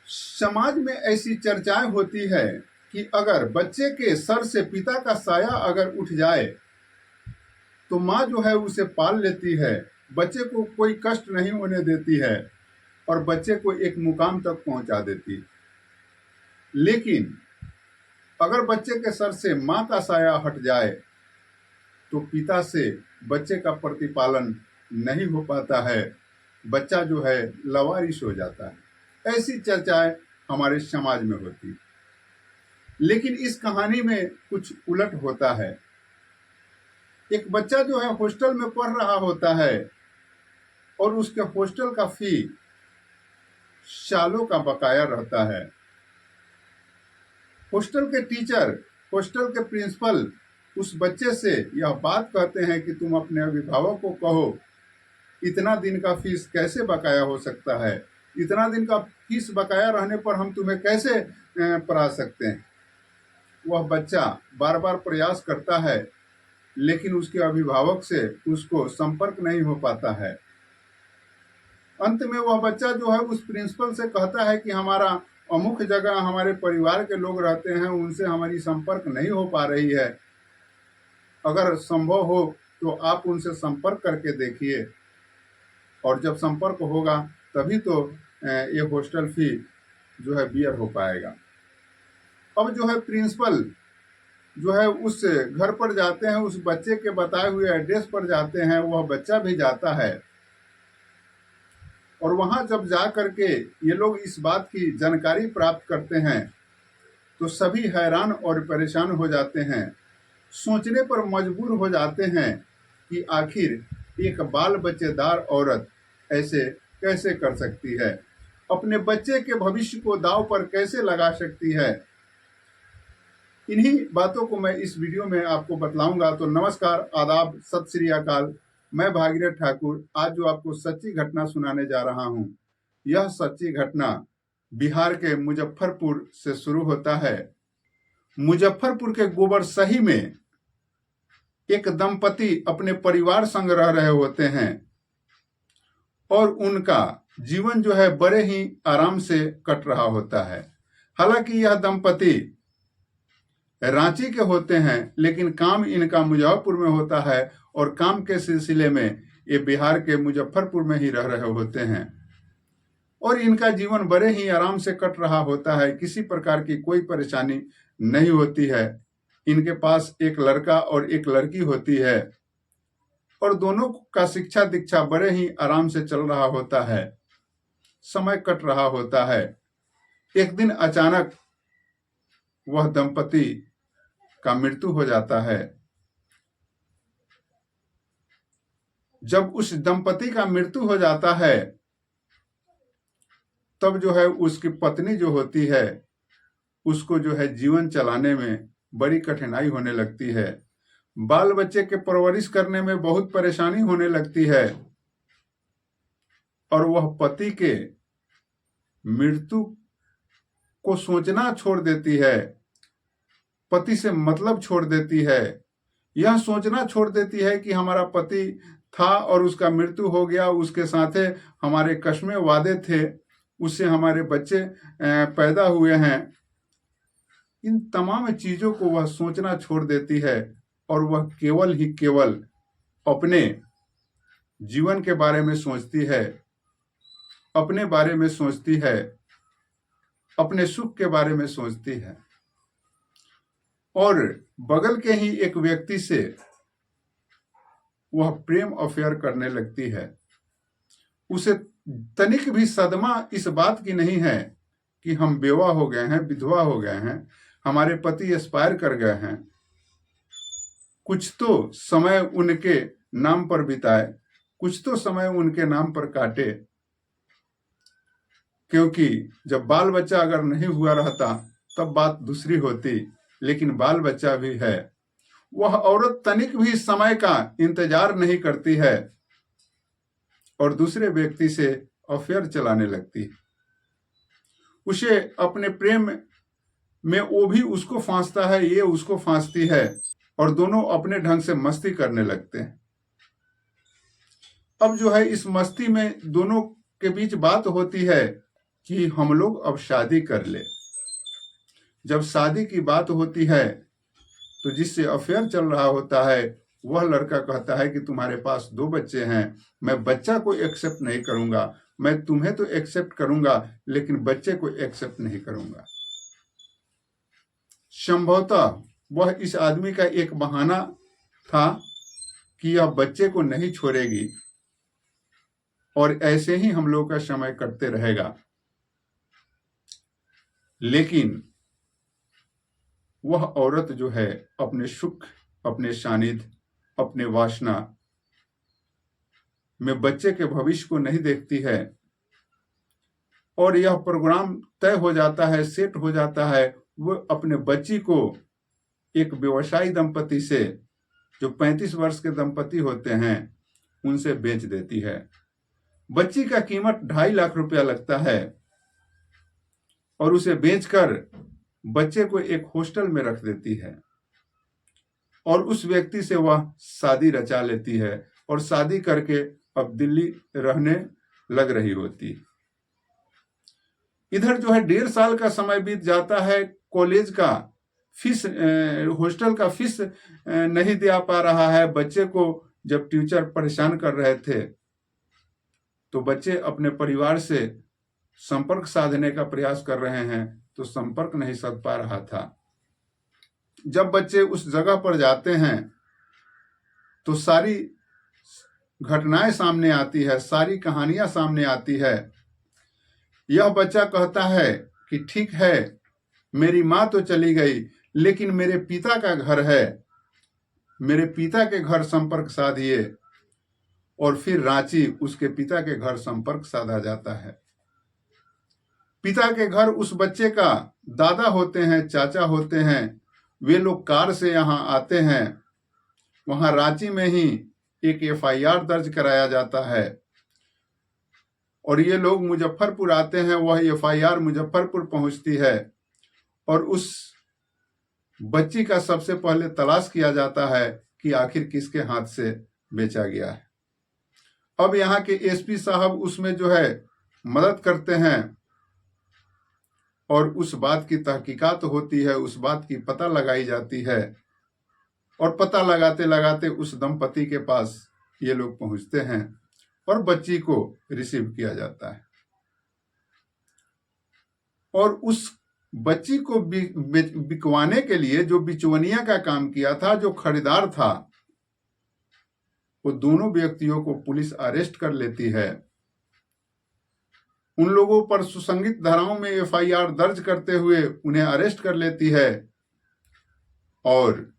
समाज में ऐसी चर्चाएं होती है कि अगर बच्चे के सर से पिता का साया अगर उठ जाए तो माँ जो है उसे पाल लेती है, बच्चे को कोई कष्ट नहीं होने देती है और बच्चे को एक मुकाम तक पहुंचा देती। लेकिन अगर बच्चे के सर से माँ का साया हट जाए तो पिता से बच्चे का प्रतिपालन नहीं हो पाता है, बच्चा जो है लावारिस हो जाता है। ऐसी चर्चाएं हमारे समाज में होती। लेकिन इस कहानी में कुछ उलट होता है। एक बच्चा जो है हॉस्टल में पढ़ रहा होता है और उसके हॉस्टल का फी सालों का बकाया रहता है। हॉस्टल के टीचर, हॉस्टल के प्रिंसिपल उस बच्चे से यह बात कहते हैं कि तुम अपने अभिभावक को कहो, इतना दिन का फीस कैसे बकाया हो सकता है, इतना दिन का फीस बकाया रहने पर हम तुम्हें कैसे पढ़ा सकते हैं। वह बच्चा बार बार प्रयास करता है लेकिन उसके अभिभावक से उसको संपर्क नहीं हो पाता है। अंत में वह बच्चा जो है उस प्रिंसिपल से कहता है कि हमारा अमुक जगह हमारे परिवार के लोग रहते हैं, उनसे हमारी संपर्क नहीं हो पा रही है, अगर संभव हो तो आप उनसे संपर्क करके देखिए और जब संपर्क होगा तभी तो ये हॉस्टल फी जो है बियर हो पाएगा। अब जो है प्रिंसिपल जो है उस घर पर जाते हैं, उस बच्चे के बताए हुए एड्रेस पर जाते हैं, वह बच्चा भी जाता है और वहां जब जा करके ये लोग इस बात की जानकारी प्राप्त करते हैं तो सभी हैरान और परेशान हो जाते हैं, सोचने पर मजबूर हो जाते हैं कि आखिर एक बाल बच्चेदार औरत ऐसे कैसे कर सकती है, अपने बच्चे के भविष्य को दांव पर कैसे लगा सकती है। इन्हीं बातों को मैं इस वीडियो में आपको बतलाऊंगा। तो नमस्कार, आदाब, सत श्री अकाल। मैं भागीरथ ठाकुर आज जो आपको सच्ची घटना सुनाने जा रहा हूं, यह सच्ची घटना बिहार के मुजफ्फरपुर से शुरू होता है। मुजफ्फरपुर के गोबरसही में एक दंपति अपने परिवार संग रह रहे होते हैं और उनका जीवन जो है बड़े ही आराम से कट रहा होता है। हालांकि यह दंपति रांची के होते हैं लेकिन काम इनका मुजफ्फरपुर में होता है और काम के सिलसिले में ये बिहार के मुजफ्फरपुर में ही रह रहे होते हैं और इनका जीवन बड़े ही आराम से कट रहा होता है, किसी प्रकार की कोई परेशानी नहीं होती है। इनके पास एक लड़का और एक लड़की होती है और दोनों का शिक्षा दीक्षा बड़े ही आराम से चल रहा होता है, समय कट रहा होता है। एक दिन अचानक वह दंपति का मृत्यु हो जाता है। जब उस दंपति का मृत्यु हो जाता है तब जो है उसकी पत्नी जो होती है उसको जो है जीवन चलाने में बड़ी कठिनाई होने लगती है, बाल बच्चे के परवरिश करने में बहुत परेशानी होने लगती है और वह पति के मृत्यु को सोचना छोड़ देती है, पति से मतलब छोड़ देती है, यह सोचना छोड़ देती है कि हमारा पति था और उसका मृत्यु हो गया, उसके साथ हमारे कस्में वादे थे, उससे हमारे बच्चे पैदा हुए हैं। इन तमाम चीजों को वह सोचना छोड़ देती है और वह केवल ही केवल अपने जीवन के बारे में सोचती है, अपने बारे में सोचती है, अपने सुख के बारे में सोचती है और बगल के ही एक व्यक्ति से वह प्रेम अफेयर करने लगती है। उसे तनिक भी सदमा इस बात की नहीं है कि हम बेवा हो गए हैं, विधवा हो गए हैं, हमारे पति एक्सपायर कर गए हैं। कुछ तो समय उनके नाम पर बिताए, कुछ तो समय उनके नाम पर काटे, क्योंकि जब बाल बच्चा अगर नहीं हुआ रहता तब बात दूसरी होती, लेकिन बाल बच्चा भी है। वह औरत तनिक भी समय का इंतजार नहीं करती है और दूसरे व्यक्ति से अफेयर चलाने लगती। उसे अपने प्रेम में वो भी उसको फांसता है, ये उसको फांसती है और दोनों अपने ढंग से मस्ती करने लगते हैं। अब जो है इस मस्ती में दोनों के बीच बात होती है कि हम लोग अब शादी कर ले। जब शादी की बात होती है तो जिससे अफेयर चल रहा होता है वह लड़का कहता है कि तुम्हारे पास 2 बच्चे हैं, मैं बच्चा को एक्सेप्ट नहीं करूंगा, मैं तुम्हें तो एक्सेप्ट करूंगा लेकिन बच्चे को एक्सेप्ट नहीं करूंगा। संभवतः वह इस आदमी का एक बहाना था कि यह बच्चे को नहीं छोड़ेगी और ऐसे ही हम लोग का समय कटते रहेगा। लेकिन वह औरत जो है अपने सुख, अपने सानिध्य, अपने वासना में बच्चे के भविष्य को नहीं देखती है और यह प्रोग्राम तय हो जाता है, सेट हो जाता है। वह अपने बच्ची को एक व्यवसायी दंपति से, जो 35 वर्ष के दंपति होते हैं, उनसे बेच देती है। बच्ची का कीमत 2.5 लाख रुपया लगता है और उसे बेचकर बच्चे को एक हॉस्टल में रख देती है और उस व्यक्ति से वह शादी रचा लेती है और शादी करके अब दिल्ली रहने लग रही होती। इधर जो है 1.5 साल का समय बीत जाता है, कॉलेज का फीस, हॉस्टल का फीस नहीं दे पा रहा है। बच्चे को जब टीचर परेशान कर रहे थे तो बच्चे अपने परिवार से संपर्क साधने का प्रयास कर रहे हैं तो संपर्क नहीं साध पा रहा था। जब बच्चे उस जगह पर जाते हैं तो सारी घटनाएं सामने आती है, सारी कहानियां सामने आती है। यह बच्चा कहता है कि ठीक है, मेरी माँ तो चली गई लेकिन मेरे पिता का घर है, मेरे पिता के घर संपर्क साधिए। और फिर रांची उसके पिता के घर संपर्क साधा जाता है। पिता के घर उस बच्चे का दादा होते हैं, चाचा होते हैं, वे लोग कार से यहाँ आते हैं। वहां रांची में ही एक FIR दर्ज कराया जाता है और ये लोग मुजफ्फरपुर आते हैं। वह FIR मुजफ्फरपुर पहुंचती है और उस बच्ची का सबसे पहले तलाश किया जाता है कि आखिर किसके हाथ से बेचा गया है। अब यहाँ के SP साहब उसमें जो है मदद करते हैं और उस बात की तहकीकात होती है, उस बात की पता लगाई जाती है और पता लगाते लगाते उस दंपति के पास ये लोग पहुंचते हैं और बच्ची को रिसीव किया जाता है। और उस बच्ची को बिकवाने के लिए जो बिचौनिया का काम किया था, जो खरीदार था, वो दोनों व्यक्तियों को पुलिस अरेस्ट कर लेती है। उन लोगों पर सुसंगित धाराओं में FIR दर्ज करते हुए उन्हें अरेस्ट कर लेती है और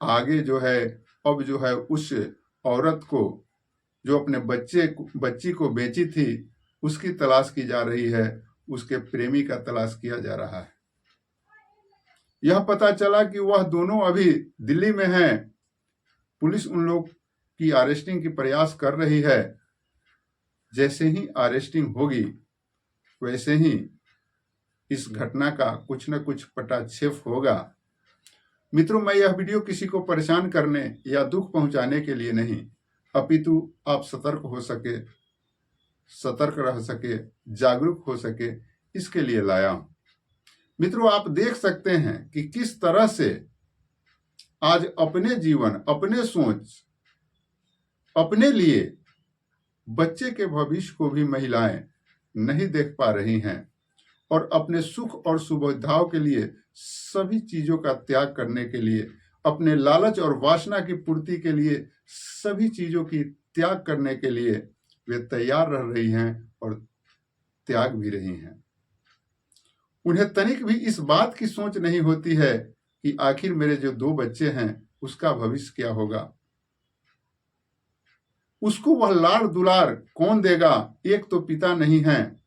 आगे जो है अब जो है उस औरत को, जो अपने बच्ची को बेची थी, उसकी तलाश की जा रही है, उसके प्रेमी का तलाश किया जा रहा है। यह पता चला कि वह दोनों अभी दिल्ली में हैं। पुलिस उन लोग की अरेस्टिंग की प्रयास कर रही है। जैसे ही अरेस्टिंग होगी वैसे ही इस घटना का कुछ न कुछ पटाक्षेप होगा। मित्रों, मैं यह वीडियो किसी को परेशान करने या दुख पहुंचाने के लिए नहीं, अपितु आप सतर्क हो सके, सतर्क रह सके, जागरूक हो सके, इसके लिए लाया हूं। मित्रों, आप देख सकते हैं कि किस तरह से आज अपने जीवन, अपने सोच, अपने लिए बच्चे के भविष्य को भी महिलाएं नहीं देख पा रही हैं और अपने सुख और सुविधाओं के लिए, सभी चीजों का त्याग करने के लिए, अपने लालच और वासना की पूर्ति के लिए, सभी चीजों की त्याग करने के लिए वे तैयार रह रही हैं और त्याग भी रही हैं। उन्हें तनिक भी इस बात की सोच नहीं होती है कि आखिर मेरे जो 2 बच्चे हैं उसका भविष्य क्या होगा। उसको वह लाड़ दुलार कौन देगा, एक तो पिता नहीं है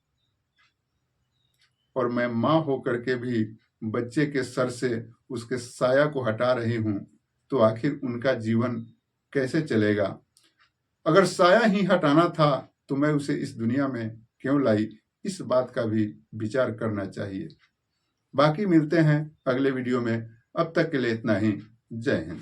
और मैं मां होकर के भी बच्चे के सर से उसके साया को हटा रही हूं, तो आखिर उनका जीवन कैसे चलेगा। अगर साया ही हटाना था तो मैं उसे इस दुनिया में क्यों लाई, इस बात का भी विचार करना चाहिए। बाकी मिलते हैं अगले वीडियो में, अब तक के लिए इतना ही। जय हिंद।